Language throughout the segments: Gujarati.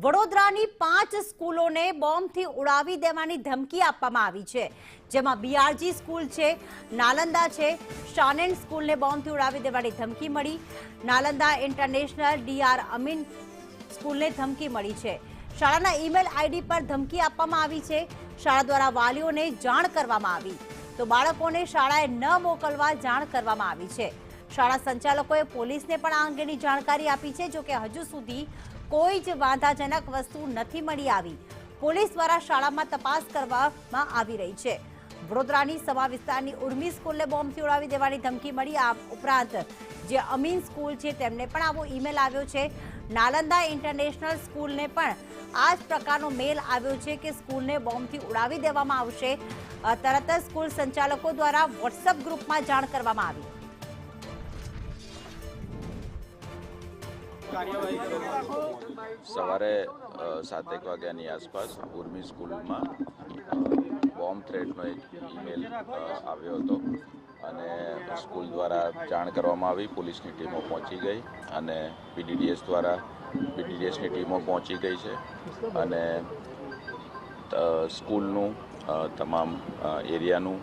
વડોદરાની 5 સ્કૂલોને બોમ્બથી ઉડાવી દેવાની ધમકી આપવામાં આવી છે, જેમાં બીઆરજી સ્કૂલ છે, નાલંદા છે, શાનેન સ્કૂલને બોમ્બથી ઉડાવી દેવાની ધમકી મળી. નાલંદા ઇન્ટરનેશનલ ડીઆર અમીન સ્કૂલને ધમકી મળી છે. શાળાના ઈમેલ આઈડી પર ધમકી આપવામાં આવી છે. શાળા દ્વારા વાલીઓને જાણ કરવામાં આવી તો બાળકોને શાળાએ ન મોકલવા જાણ કરવામાં આવી છે. શાળા સંચાલકોએ પોલીસને પણ આ અંગેની જાણકારી આપી છે. જોકે હજુ સુધી કોઈ જ વાંધાજનક વસ્તુ નથી મળી આવી. પોલીસ દ્વારા શાળામાં તપાસ કરવામાં આવી રહી છે. વડોદરાની સમા વિસ્તારની ઉર્મી સ્કૂલને બોમ્બથી ઉડાવી દેવાની ધમકી મળી. આ ઉપરાંત જે અમીન સ્કૂલ છે તેમને પણ આવો ઈમેલ આવ્યો છે. નાલંદા ઇન્ટરનેશનલ સ્કૂલને પણ આ જ પ્રકારનો મેલ આવ્યો છે કે સ્કૂલને બોમ્બથી ઉડાવી દેવામાં આવશે. તરત જ સ્કૂલ સંચાલકો દ્વારા વોટ્સએપ ગ્રુપમાં જાણ કરવામાં આવી. સવારે 7 વાગ્યાની આસપાસ ઉર્મી સ્કૂલમાં બોમ્બ થ્રેટનો એક ઈમેલ આવ્યો હતો અને સ્કૂલ દ્વારા જાણ કરવામાં આવી. પોલીસની ટીમો પહોંચી ગઈ અને પીડીડીએસની ટીમો પહોંચી ગઈ છે અને સ્કૂલનું તમામ એરિયાનું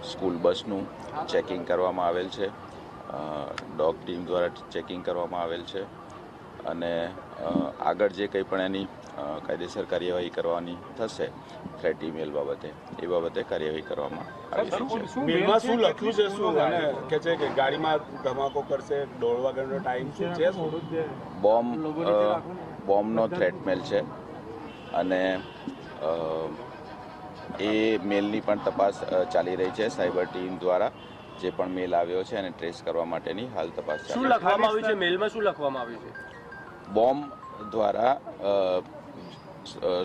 સ્કૂલ બસનું ચેકિંગ કરવામાં આવેલ છે. ડોગ ટીમ દ્વારા ચેકિંગ કરવામાં આવેલ છે અને આગળ જે કંઈ પણ એની કાયદેસર કાર્યવાહી કરવાની થશે થ્રેટ ઈમેલ બાબતે એ બાબતે કાર્યવાહી કરવામાં આવી છે. મેલમાં શું લખ્યું છે, શું અને કે છે કે ગાડીમાં ધમાકો કરશે, 1:30 વાગ્યાનો ટાઈમ શું છે? બોમ્બનો થ્રેટ મેલ છે અને એ મેલની પણ તપાસ ચાલી રહી છે. સાયબર ટીમ દ્વારા જે પણ મેલ આવ્યો છે એને ટ્રેસ કરવા માટેની હાલ તપાસ ચાલી રહી છે. શું લખવામાં આવ્યું છે મેલમાં? શું લખવામાં આવ્યું છે? બોમ્બ દ્વારા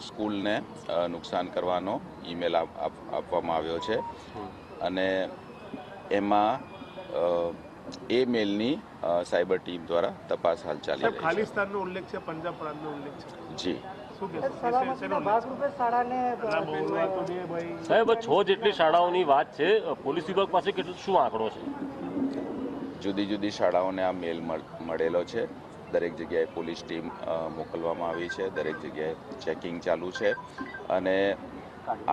સ્કૂલને નુકસાન કરવાનો ઈમેલ આપવામાં આવ્યો છે અને એમાં એ મેલની સાયબર ટીમ દ્વારા તપાસ હાલ ચાલી રહી છે. ખાલિસ્તાનનો ઉલ્લેખ છે, પંજાબ પ્રાંતનો ઉલ્લેખ છે. જી સાહેબ, 6 જેટલી શાળાઓની વાત છે. પોલીસ વિભાગ પાસે શું આંકડો છે? જુદી જુદી શાળાઓને આ મેલ મળેલો છે. દરેક જગ્યાએ પોલીસ ટીમ મોકલવામાં આવી છે. દરેક જગ્યાએ ચેકિંગ ચાલુ છે અને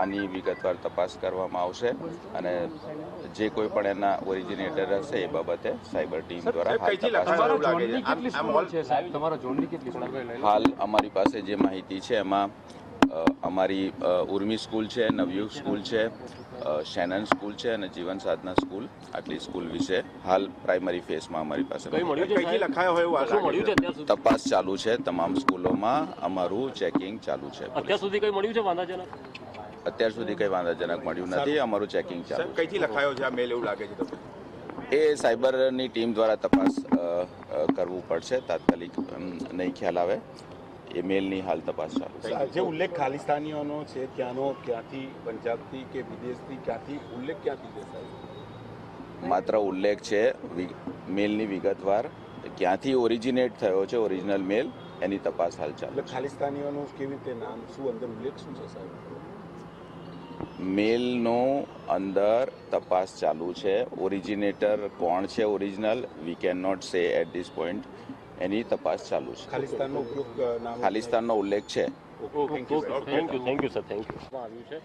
આની વિગતવાર તપાસ કરવામાં આવશે અને જે કોઈ પણ એના ઓરિજિનેટર હશે એ બાબતે સાયબર ટીમ દ્વારા હાલ અમારી પાસે જે માહિતી છે એમાં અમારી ઉર્મી સ્કૂલ છે, નવયુગ સ્કૂલ છે, શેનન સ્કૂલ છે અને જીવન સાધના સ્કૂલ, આટલી સ્કૂલ વિશે હાલ પ્રાઇમરી ફેઝમાં અમારી પાસે તપાસ ચાલુ છે. તમામ સ્કૂલોમાં અમારું ચેકિંગ ચાલુ છે. અત્યાર સુધી કંઈ મળ્યું છે વાંધાજનક? અત્યાર સુધી કંઈ વાંધાજનક મળ્યું નથી. અમારું ચેકિંગ ચાલુ છે. કઈથી લખાયો છે આ મેલ એવું લાગે છે? એ સાયબરની ટીમ દ્વારા તપાસ કરવું પડશે. તાત્કાલિક નહીં ખ્યાલ આવે. એ મેલની હાલ તપાસ ચાલુ છે. જે ઉલ્લેખ ખાલિસ્તાનીઓનો છે ત્યાંનો ક્યાંથી, પંજાબથી કે વિદેશથી, ક્યાંથી ઉલ્લેખ ક્યાંથી છે સાહેબ? માત્ર ઉલ્લેખ છે. મેલની વિગતવાર ક્યાંથી ઓરિજિનેટ થયો છે ઓરિજિનલ મેલ એની તપાસ હાલ ચાલુ. ખાલિસ્તાનીઓનું કેવી રીતે નામ, શું અંદર ઉલ્લેખ શું છે સાહેબ? મેલનો અંદર તપાસ ચાલુ છે. ઓરિજિનેટર કોણ છે ઓરિજિનલ વી કેન નોટ સે એટ ધીસ પોઈન્ટ. એની તપાસ ચાલુ છે. ખાલિસ્તાનનો ઉલ્લેખ છે. Thank you sir, thank you. આવ્યું છે